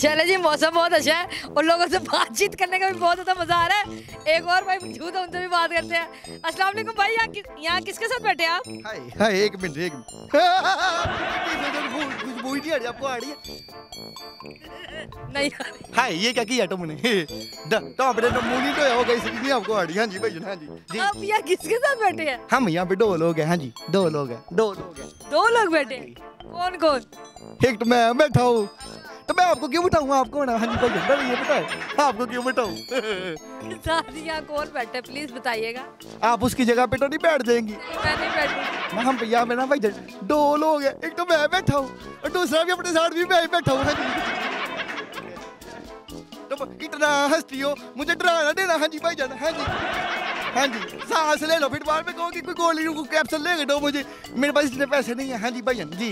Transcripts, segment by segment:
चले जी, मौसम बहुत अच्छा है और लोगों से बातचीत करने का भी बहुत ज़्यादा मजा आ रहा है। एक और भाई मौजूद है, उनसे भी बात करते हैं। अस्सलाम वालेकुम भाई, यहाँ किसके साथ बैठे आप? हाय हाय, एक मिनट आपको आ रही है? नहीं हाय, ये क्या किया तुमने? तो आपने तो मुंह नहीं धोया होगा इसलिए आपको आ रही है। हाँ जी भाई, हाँ जी जी। आप यहाँ किसके साथ बैठे हैं? हम यहाँ पे 2 लोग हैं। हाँ जी, 2 लोग हैं, 2 लोग हैं। 2 लोग बैठे हैं? कौन कौन? एक तो मैं बैठा हूँ, तो मैं आपको क्यों बिठाऊँ? आपको ना, हाँ जी भाई, ये बताए आपको क्यों बिठाऊँ? साथ यहाँ कौन बैठे प्लीज बताइएगा। आप उसकी जगह पे तो नहीं बैठ जाएंगी? मैं नहीं बैठूंगी। हम यहाँ पे ना भाई 2 लोग हैं, एक तो मैं बैठा हूँ और दूसरा भी अपने साथ भी मैं बैठा हूँ। हाँ जी, तो इतना हंसती हो, मुझे डराना देना। हाँ जी भाई जान, हाँ जी, हाँ जी, सांस ले लो, फिर बाद में कहोगी कोई गोली को कैप्सूल लेके दो मुझे, मेरे पास इतने पैसे नहीं है। हाँ जी भाई जान जी।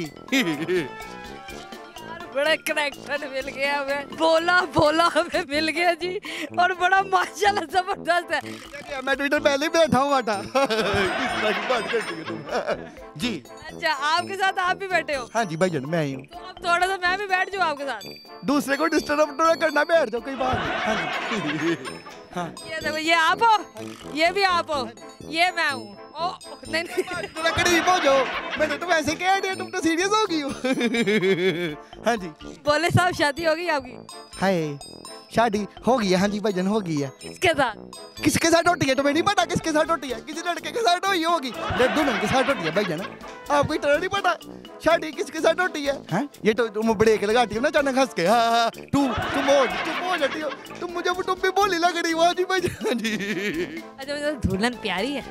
बड़ा कनेक्शन मिल गया हमें, बोला हमें मिल गया जी, और बड़ा माशाल्लाह जबरदस्त है। मैं ट्विटर पहले ही बैठा हूँ बाटा। किस तरह की बात करती हो तुम? जी अच्छा, आपके साथ आप भी बैठे हो? हाँ जी भाई जान, मैं ही हूँ। तो अब थोड़ा सा मैं भी बैठ जाऊँ आपके साथ? दूसरे को डिस्टर्ब तो करना, बैठ जाओ, कोई बात नहीं। हाँ जी, हाँ। ये देखो, ये आप हो, ये भी आप हो, ये मैं हूँ। ओ नहीं नहीं, करीब हो जाओ, मैंने तो वैसे कह दिया, तुम तो सीरियस हो गई हो। हाँ जी। बोले साहब, शादी हो गई आपकी? हाय, शादी हो गई है। हाँ जी भाईजान, हो गई है। किसके साथ? किसके साथ होती है तुम्हें नहीं पता? किसके साथ होती है? किसी लड़के के साथ हुई होगी, दुल्हन के साथ होती है भाईजान। आपको इतना नहीं पता शादी किसके साथ होती है? हैं? ये तो तुम ब्रेक लगाती हो ना अचानक हंस के। हाँ, तुम हो जाती हो, तुम भी बोली लग रही हो। हाँ जी भाईजान जी। अच्छा, दुल्हन प्यारी है?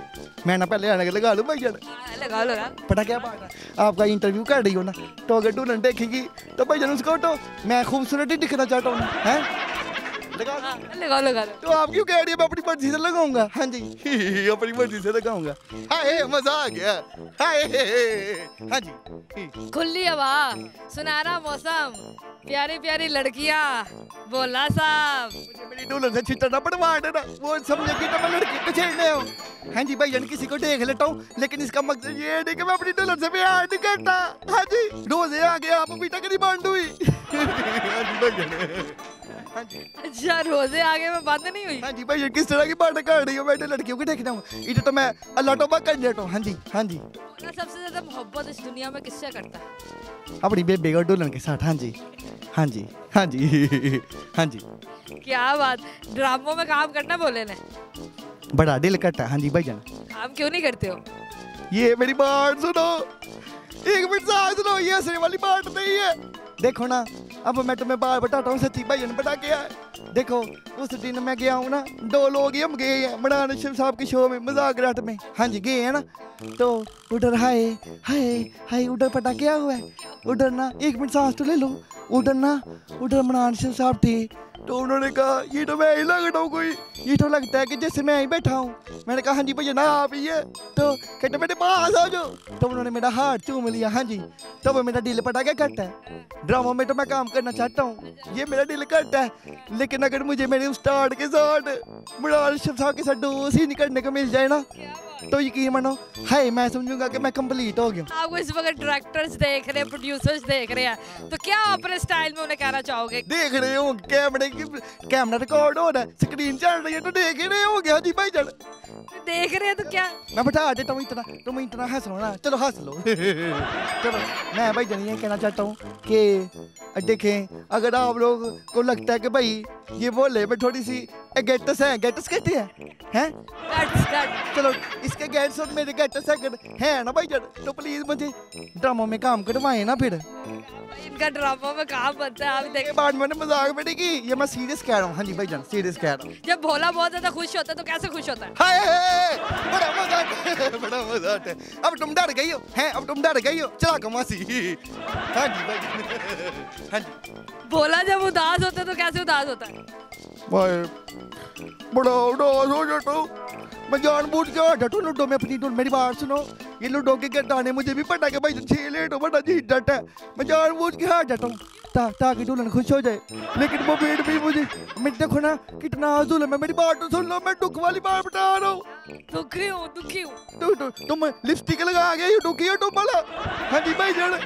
मैं ना पहले आने के लगा लूँ भाईजान। लगा। पता क्या बात है, आपका इंटरव्यू कर रही हो ना, तो अगर दुल्हन देखेगी तो भाईजान उसको तो मैं खूबसूरत ही दिखना चाहता हूँ ना, हैं? लगा। तो आप क्यों कह रही है मैं अपनी मर्जी से लगाऊंगा? हाँ जी, अपनी मर्जी से लगाऊंगा। हाय, मजा आ गया। हाय, हाँ जी। खुली हवा, सुनहरा मौसम, प्यारी प्यारी लड़कियां, बोला साहब। मुझे मेरी दुल्हन से छिट्टा ना पड़वा देना, वो समझेगी तो मैं लड़की को छेड़ने हूँ। हाँ जी भाईजान, किसी को देख लेता हूँ, लेकिन इसका मकसद ये नहीं कि मैं अपनी दुल्हन से प्यार नहीं करता। हाँ जी, रोजे आ गया, आप अभी तक नहीं बंद हुई। हाँ जी भाईजान, हाँ जी। अच्छा, रोजे आगे में बंद नहीं हुई? हाँ जी भाई, किस तरह की बातें कर रही हो? मैं तो लड़कियों को देखना हूँ, इधर तो मैं अल्लाह तौबा कर लेता हूँ। हाँ जी, हाँ जी। सबसे ज्यादा मोहब्बत इस दुनिया में किससे करता है? अपनी बेबी और दुल्हन के साथ। हाँ जी, हाँ जी, हाँ जी, हाँ जी। क्या बात, ड्रामों में काम करना बोले ने? बड़ा दिल करता है। हाँ जी भाईजान। काम क्यों नहीं करते हो? ये मेरी बात सुनो, एक मिनट साथ सुनो, ये हंसने वाली बात नहीं है। देखो ना, अब मैं तुम्हें बात बताता हूँ, सच्ची भाईजान बता क्या है। देखो, उस दिन मैं गया हूँ ना, 2 लोग ही हम गए हैं मरान शिव साहब के शो में, मजाक रात में। हाँ जी, गए हैं ना, तो उधर हाय हाय हाय, उधर पता क्या हुआ है? उधर ना, एक मिनट सांस तो ले लो, उधर मरान शिव साहब थे, तो उन्होंने कहा ये तो मैं ही लग रहा हूँ कोई, ये तो लगता है कि जैसे मैं ही बैठा हूँ। मैंने कहा हाँ जी भैया ना, आप ही है। तो कहते मेरे पास आ जाओ, तो उन्होंने मेरा हाथ चूम लिया। हाँ जी, तो वो मेरा दिल पता क्या करता है, ड्रामा में तो मैं काम करना चाहता हूँ, ये मेरा दिल करता है, लेकिन अगर मुझे मेरे उस्ताद के साथ, मुराद शिव साहब के साथ दोस्त ही नहीं करने को मिल जाए ना, तो यकीन मानो, हाय, मैं समझूंगा कि मैं कंप्लीट हो गया। आपको इस वक्त डायरेक्टर्स देख रहे हैं, प्रोड्यूसर्स देख रहे हैं, तो क्या अपने स्टाइल में उन्हें कहना चाहोगे? देख रहे हो, कैमरा रिकॉर्ड हो रहा है, स्क्रीन चल रही है, तो देख ही रहे होगे। हाँ जी भाईजान, देख रहे हैं तो क्या? मैं बैठा देता हूँ, तुम इतना हंसो ना, चलो हंस लो। चलो, मैं भाईजान ये कहना चाहता हूँ कि देखें, अगर आप लोग को लगता है कि भाई ये बोले मैं थोड़ी सी गेटस है, गेटस कहते हैं? चलो, इसके गेट्स और मेरे गेटस है ना भाईजान, तो प्लीज मुझे ड्रामों में काम करवाए ना। फिर इनका ड्रामा में काम बनता है, आप देखें। बाद मैंने मजाक में नहीं की, ये मैं सीरियस कह रहा हूँ। हाँ जी भाईजान, सीरियस कह रहा हूँ। जब भोला बहुत ज्यादा खुश होता है तो कैसे खुश होता है? हाय, बड़ा मजा आता है, बड़ा मजा आता है। अब तुम डर गई हो, हैं? अब तुम डर गई हो, चला कमासी। हाँ जी भाई, हाँ जी। भोला जब उदास होता है तो कैसे उदास होता है? बड़ा उदास हो जाता हूँ, मैं जानबूझ के आ जाता हूँ लूडो में अपनी। मेरी बात सुनो, ये लूडो के गाने मुझे भी पता है कि भाई 6 लेट हो, बड़ा जी डट है, मैं जानबूझ के हार जाता हूँ। ताकि दुल्हन खुश हो जाए। लेकिन वो भीड़ भी मुझे, मैं देखो ना कितना जुल्म है। मेरी बात तो सुन लो, मैं दुख वाली बात बता रहा हूँ। दुखी हूँ, दुखी हूँ। तुम लिपस्टिक लगा गए, दुखी हो तुम वाला। हाँ जी भाई जान,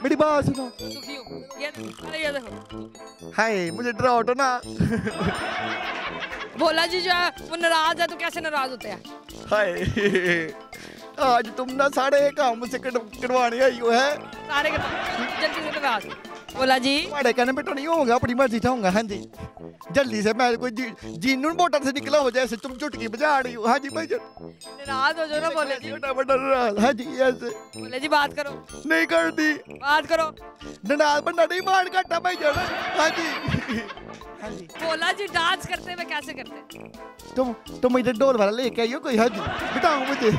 मेरी बात सुनो। दुखी हूँ, ये देखो। हाय मुझे डराओ तो ना। भोला जी जो है वो नाराज है, तो कैसे नाराज होते हैं? हाय आज तुम ना सारे काम मुझसे करवाने आई हो है। सारे के जल्दी से नाराज। भोला जी तुम्हारे कहने पे तो नहीं होगा, अपनी मर्जी चाहूंगा। हाँ जी जल्दी से, मैं कोई जीनून मोटर से निकला हो जैसे तुम चुटकी बजा रही हो। हाँ जी भाई नाराज हो जाओ ना भोले जी। हाँ जी ऐसे भोले जी बात करो। नहीं करती, बात करो। नाराज बनना नहीं, मार काटा भाई जान। हाँ जी हाँ जी। भोला जी डांस करते हुए कैसे करते हैं? तुम मुझे डोल वाला लेके आई हो कोई? हाँ जी बताओ मुझे।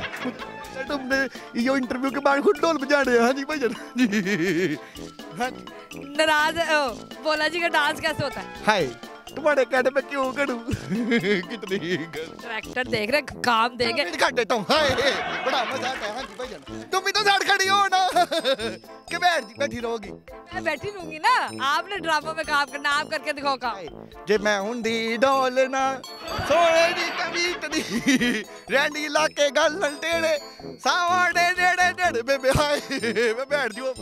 तुमने ये इंटरव्यू के बाद खुद डोल बजा रहे हो। हाँ जी भाई जान। हाँ जी नाराज भोला जी का डांस कैसे होता है? हाय तुम्हारे कहने पे क्यों करूं? कितनी ट्रैक्टर देख रहे, काम देख रहे। काट देता हूँ। हाय बड़ा मजा आता है। हाँ जी भाई जान, तुम भी तो साइड खड़ी हो ना कि बैठी रहोगी? मैं बैठी रहूंगी ना, आपने ड्रामा में काम करना, आप करके दिखाओ काम। जे मैं हुंदी डोलना सोने दी कमीतनी रैंडी लाके गल टेढ़े सावड़े नेड़े नेड़े बेबे। हाय मैं बैठ जाऊं।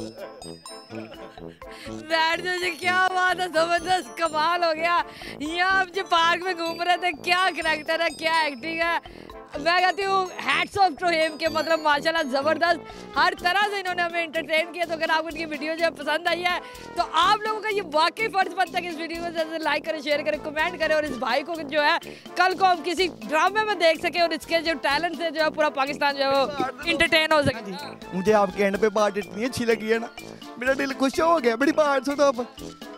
बैठ जाओ जी, क्या बात है, जबरदस्त कमाल हो गया। यहाँ आप जो पार्क में घूम रहे थे, क्या करैक्टर है, क्या एक्टिंग है। मैं कहती हूँ हैट्स ऑफ टू हिम के, मतलब माशाल्लाह जबरदस्त, हर तरह से इन्होंने हमें एंटरटेन किया। तो अगर आपको इनकी वीडियो जो है पसंद आई है तो आप लोगों का ये वाकई फर्ज बनता है कि इस वीडियो को जैसे लाइक करें, शेयर करें, कमेंट करें, और इस भाई को जो है कल को हम किसी ड्रामे में देख सके और इसके जो टैलेंट से जो है पूरा पाकिस्तान जो है वो इंटरटेन हो सके। मुझे आपके एंड पे बात इतनी अच्छी लगी है ना, मेरा दिल खुश हो गया। बड़ी बात सुनो, अब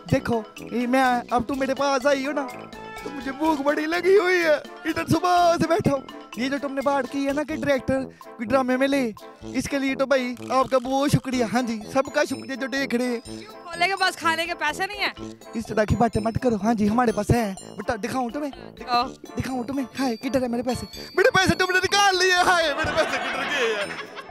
देखो मैं अब तुम मेरे पास आई हो ना, तो मुझे भूख बड़ी लगी हुई है। इधर सुबह से बैठा हूँ। ये जो तुमने बात की है ना कि डायरेक्टर ड्रामे में ले, इसके लिए तो भाई आपका बहुत शुक्रिया। हाँ जी सबका शुक्रिया जो देख रहे हैं। भोले के पास खाने के पैसे नहीं है? इस तरह की बातें मत करो। हाँ जी हमारे पास है, बेटा दिखाऊं तुम्हें, दिखाऊं तुम्हें। हाय किधर है मेरे पैसे? मेरे पैसे तुमने निकाल लिए। हाय मेरे पैसे किधर गए?